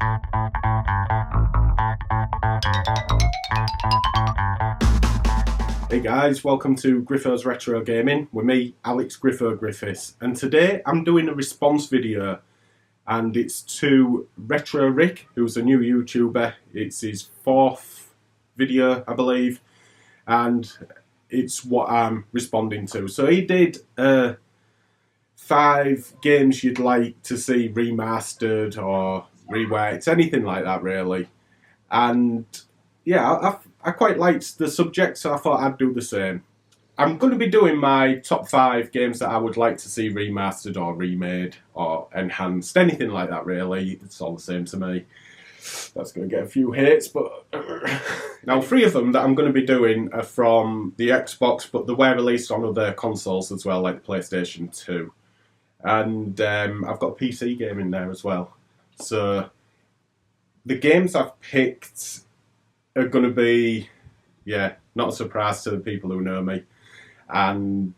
Hey guys, welcome to Griffo's Retro Gaming with me, Alex Griffo Griffiths, and today I'm doing a response video, and it's to Retro Rick, who's a new YouTuber. It's his fourth video, I believe, and it's what I'm responding to. So he did 5 games you'd like to see remastered or reworked, anything like that really. And yeah, I quite liked the subject, so I thought I'd do the same. I'm going to be doing my top 5 games that I would like to see remastered or remade or enhanced, anything like that really. It's all the same to me. That's going to get a few hits, but now 3 of them that I'm going to be doing are from the Xbox, but they were released on other consoles as well, like the PlayStation 2. And I've got a PC game in there as well. So the games I've picked are going to be, yeah, not a surprise to the people who know me, and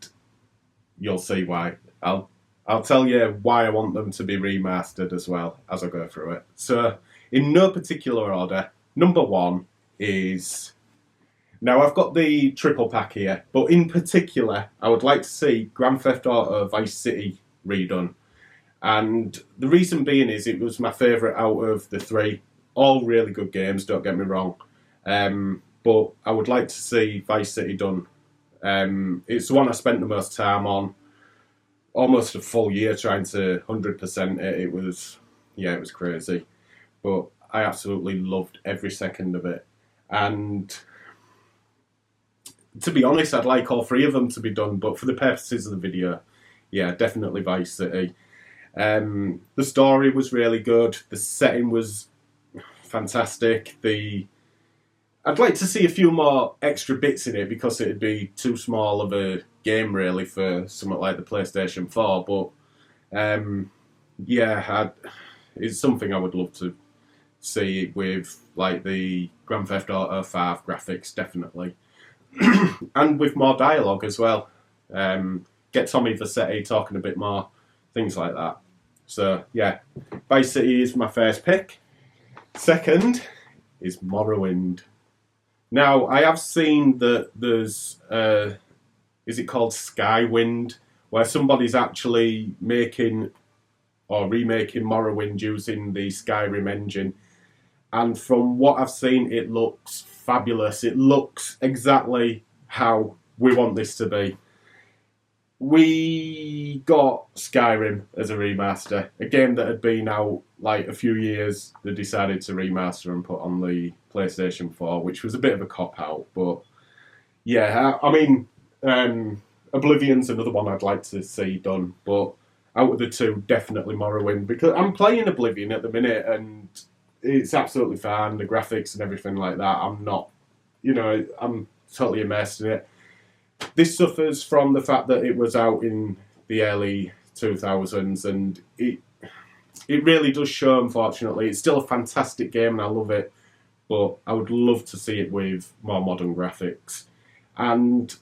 you'll see why. I'll tell you why I want them to be remastered as well as I go through it. So, in no particular order, number 1 is... Now, I've got the triple pack here, but in particular, I would like to see Grand Theft Auto Vice City redone. And the reason being is it was my favourite out of the 3. All really good games, don't get me wrong. But I would like to see Vice City done. It's the one I spent the most time on. Almost a full year trying to 100% it. It was crazy. But I absolutely loved every second of it. And to be honest, I'd like all 3 of them to be done, but for the purposes of the video, yeah, definitely Vice City. The story was really good. The setting was fantastic. I'd like to see a few more extra bits in it because it'd be too small of a game really for something like the PlayStation 4. But yeah, it's something I would love to see with like the Grand Theft Auto 5 graphics, definitely, and with more dialogue as well. Get Tommy Vercetti talking a bit more, things like that. So yeah, Vice City is my first pick. Second is Morrowind. Now, I have seen that there's, is it called Skywind, where somebody's actually making or remaking Morrowind using the Skyrim engine. And from what I've seen, it looks fabulous. It looks exactly how we want this to be. We got Skyrim as a remaster, a game that had been out like a few years. They decided to remaster and put on the PlayStation 4, which was a bit of a cop-out. But yeah, I mean, Oblivion's another one I'd like to see done. But out of the 2, definitely Morrowind, because I'm playing Oblivion at the minute and it's absolutely fine, the graphics and everything like that. I'm totally immersed in it. This suffers from the fact that it was out in the early 2000s, and it really does show, unfortunately. It's still a fantastic game and I love it, but I would love to see it with more modern graphics. And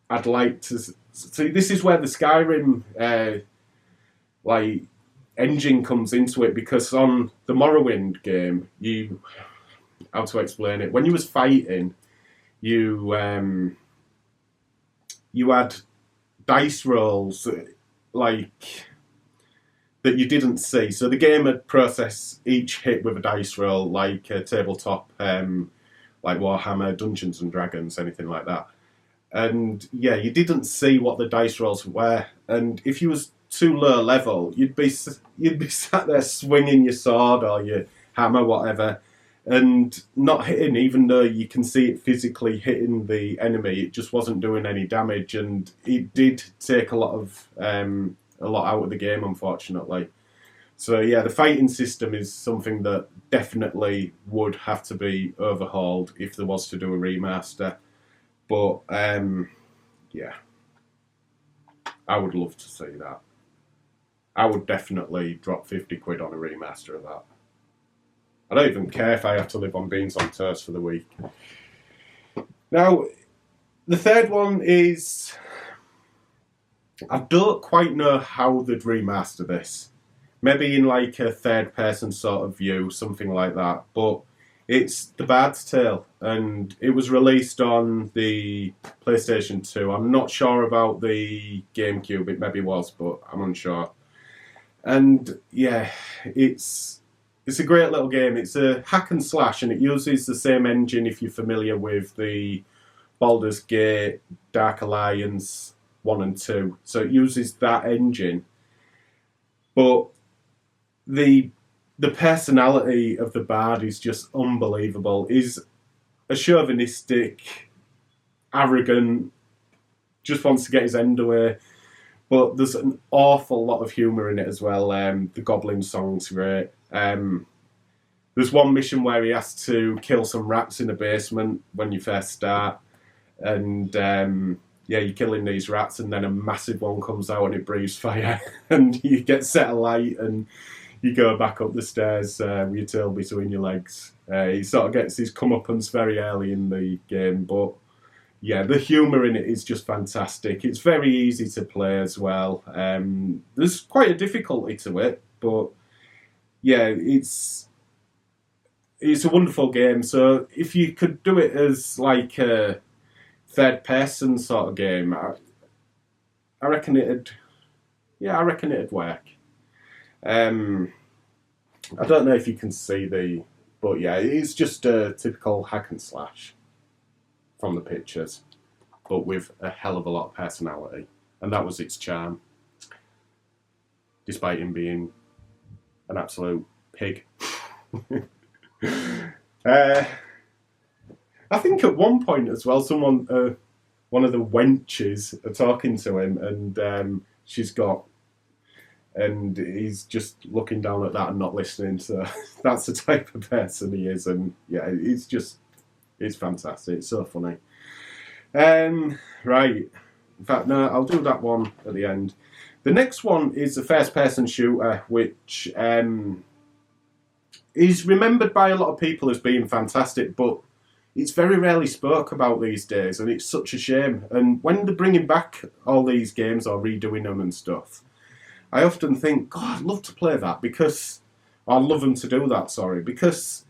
I'd like to see, this is where the Skyrim engine comes into it, because on the Morrowind game, how to explain it, when you was fighting, you had dice rolls that you didn't see. So the game would process each hit with a dice roll, like a tabletop, like Warhammer, Dungeons and Dragons, anything like that. And yeah, you didn't see what the dice rolls were. And if you was too low level, you'd be sat there swinging your sword or your hammer, whatever, and not hitting, even though you can see it physically hitting the enemy. It just wasn't doing any damage, and it did take a lot out of the game, unfortunately. So yeah, the fighting system is something that definitely would have to be overhauled if there was to do a remaster. But yeah, I would love to see that. I would definitely drop 50 quid on a remaster of that. I don't even care if I have to live on beans on toast for the week. Now, the third one is... I don't quite know how they'd remaster this. maybe in like a third person sort of view, something like that. But it's The Bard's Tale, and it was released on the PlayStation 2. I'm not sure about the GameCube, it maybe was, but I'm unsure. And yeah, it's a great little game. It's a hack and slash, and it uses the same engine if you're familiar with the Baldur's Gate, Dark Alliance 1 and 2. So it uses that engine. But the personality of the Bard is just unbelievable. He's a chauvinistic, arrogant, just wants to get his end away. But there's an awful lot of humour in it as well. The Goblin song's great. There's one mission where he has to kill some rats in a basement when you first start. And yeah, you're killing these rats, and then a massive one comes out and it breathes fire. And you get set alight and you go back up the stairs with your tail between your legs. He sort of gets his comeuppance very early in the game, but yeah, the humour in it is just fantastic. It's very easy to play as well. There's quite a difficulty to it, but yeah, it's a wonderful game. So if you could do it as like a third person sort of game, I reckon it'd work. I don't know if you can see but yeah, it's just a typical hack and slash from the pictures, but with a hell of a lot of personality, and that was its charm, despite him being an absolute pig. I think at one point as well, one of the wenches are talking to him, and and he's just looking down at that and not listening. So that's the type of person he is, and yeah, it's fantastic. It's so funny. Right. In fact, no, I'll do that one at the end. The next one is a first-person shooter, which is remembered by a lot of people as being fantastic, but it's very rarely spoke about these days, and it's such a shame. And when they're bringing back all these games or redoing them and stuff, I often think, God, I'd love to play that because I'd love them to do that, because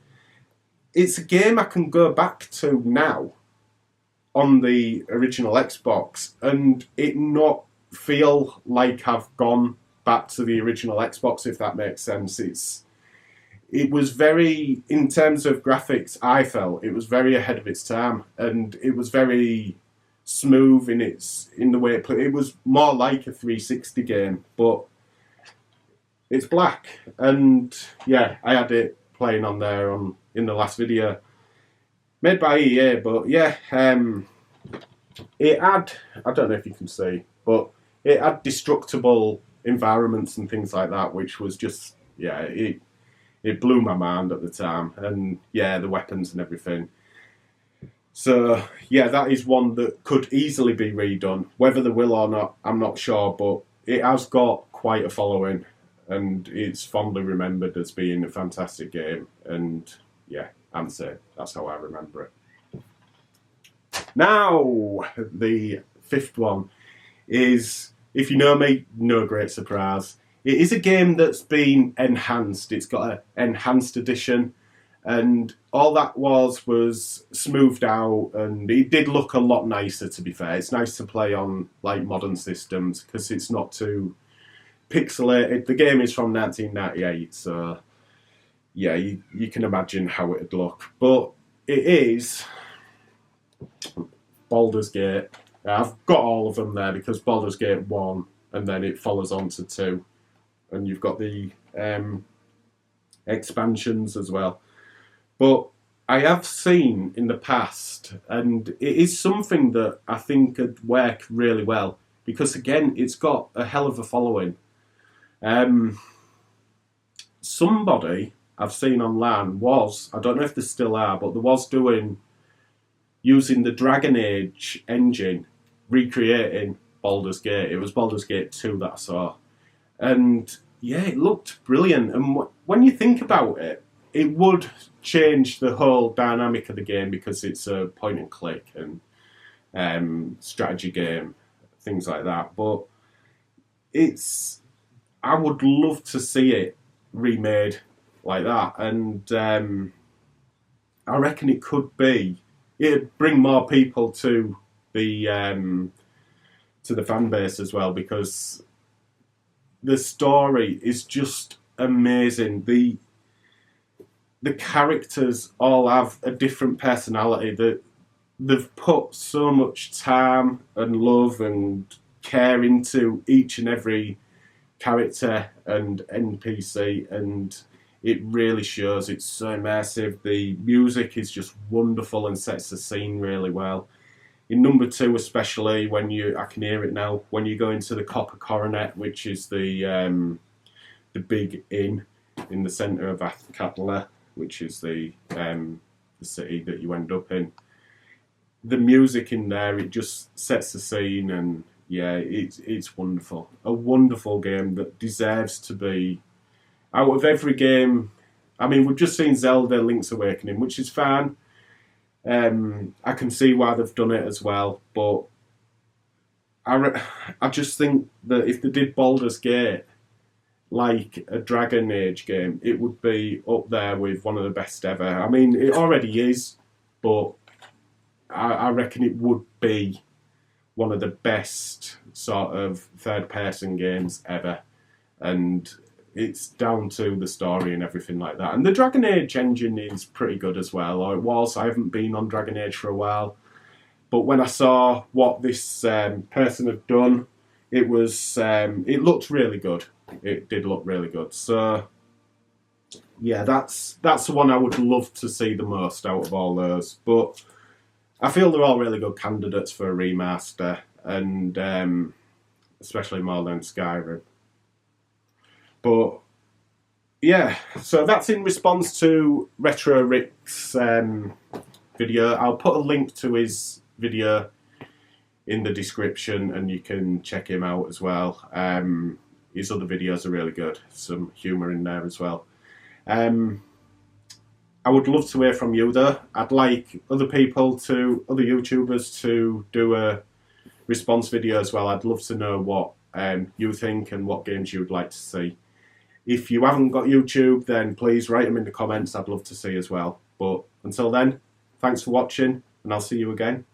it's a game I can go back to now on the original Xbox and it not feel like I've gone back to the original Xbox, if that makes sense. It was very, in terms of graphics, I felt it was very ahead of its time, and it was very smooth in the way it played. It was more like a 360 game, but it's black. And yeah, I had it playing on there in the last video, made by EA. But yeah, it had, I don't know if you can see, but it had destructible environments and things like that, which was just, yeah, it blew my mind at the time. And yeah, the weapons and everything. So yeah, that is one that could easily be redone. Whether they will or not, I'm not sure, but it has got quite a following, and it's fondly remembered as being a fantastic game. And yeah, that's how I remember it. Now, the fifth one is, if you know me, no great surprise. It is a game that's been enhanced. It's got an enhanced edition, and all that was smoothed out, and it did look a lot nicer, to be fair. It's nice to play on like modern systems because it's not too pixelated. The game is from 1998, so yeah, you can imagine how it'd look. But it is Baldur's Gate. I've got all of them there because Baldur's Gate 1, and then it follows on to 2. And you've got the expansions as well. But I have seen in the past, and it is something that I think could work really well, because again, it's got a hell of a following. Somebody I've seen online I don't know if they still are, but they was using the Dragon Age engine, recreating Baldur's Gate. It was Baldur's Gate 2 that I saw. And yeah, it looked brilliant. And when you think about it, it would change the whole dynamic of the game because it's a point and click and strategy game, things like that. But it's I would love to see it remade like that, and I reckon it could be. It'd bring more people to the fan base as well, because the story is just amazing. The characters all have a different personality. That they've put so much time and love and care into each and every character and NPC, and it really shows. It's so immersive. The music is just wonderful and sets the scene really well. In number 2, especially when I can hear it now, when you go into the Copper Coronet, which is the big inn in the centre of Athkatla, which is the city that you end up in. The music in there, it just sets the scene, and yeah, it's wonderful. A wonderful game that deserves to be, out of every game. I mean, we've just seen Zelda Link's Awakening, which is fine. I can see why they've done it as well, but I just think that if they did Baldur's Gate like a Dragon Age game, it would be up there with one of the best ever. I mean, it already is, but I reckon it would be one of the best sort of third-person games ever, and it's down to the story and everything like that. And the Dragon Age engine is pretty good as well, or it was. I haven't been on Dragon Age for a while, but when I saw what this person had done, it looked really good. It did look really good. So yeah, that's the one I would love to see the most out of all those. But I feel they're all really good candidates for a remaster, and especially more than Skyrim. But yeah, so that's in response to Retro Rick's video. I'll put a link to his video in the description, and you can check him out as well. His other videos are really good. Some humour in there as well. I would love to hear from you though. I'd like other YouTubers to do a response video as well. I'd love to know what you think and what games you would like to see. If you haven't got YouTube, then please write them in the comments. I'd love to see as well. But until then, thanks for watching, and I'll see you again